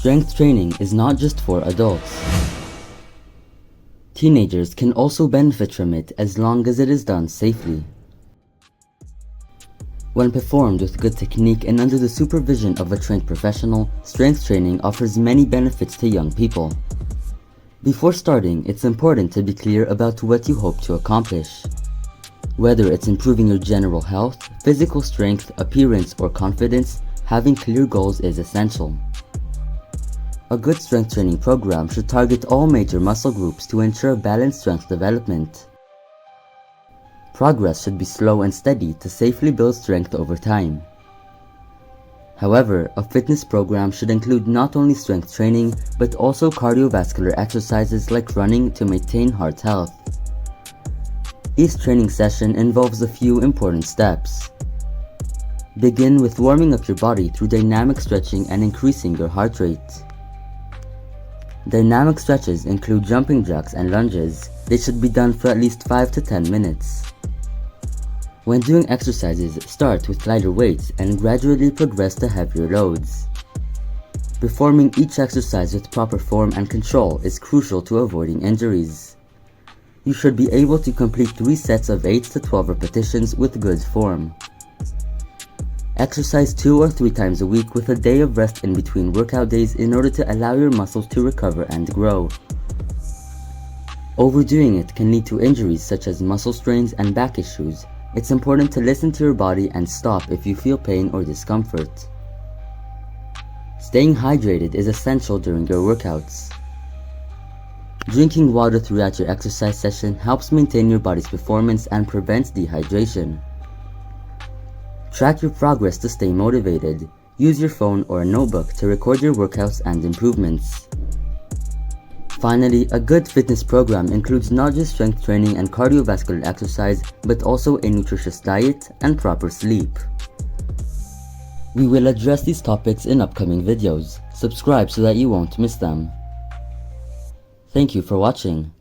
Strength training is not just for adults. Teenagers can also benefit from it as long as it is done safely. When performed with good technique and under the supervision of a trained professional, strength training offers many benefits to young people. Before starting, it's important to be clear about what you hope to accomplish. Whether it's improving your general health, physical strength, appearance, or confidence, having clear goals is essential. A good strength training program should target all major muscle groups to ensure balanced strength development. Progress should be slow and steady to safely build strength over time. However, a fitness program should include not only strength training, but also cardiovascular exercises like running to maintain heart health. Each training session involves a few important steps. Begin with warming up your body through dynamic stretching and increasing your heart rate. Dynamic stretches include jumping jacks and lunges. They should be done for at least 5 to 10 minutes. When doing exercises, start with lighter weights and gradually progress to heavier loads. Performing each exercise with proper form and control is crucial to avoiding injuries. You should be able to complete 3 sets of 8 to 12 repetitions with good form. Exercise 2 or 3 times a week with a day of rest in between workout days in order to allow your muscles to recover and grow. Overdoing it can lead to injuries such as muscle strains and back issues. It's important to listen to your body and stop if you feel pain or discomfort. Staying hydrated is essential during your workouts. Drinking water throughout your exercise session helps maintain your body's performance and prevents dehydration. Track your progress to stay motivated. Use your phone or a notebook to record your workouts and improvements. Finally, a good fitness program includes not just strength training and cardiovascular exercise, but also a nutritious diet and proper sleep. We will address these topics in upcoming videos. Subscribe so that you won't miss them. Thank you for watching.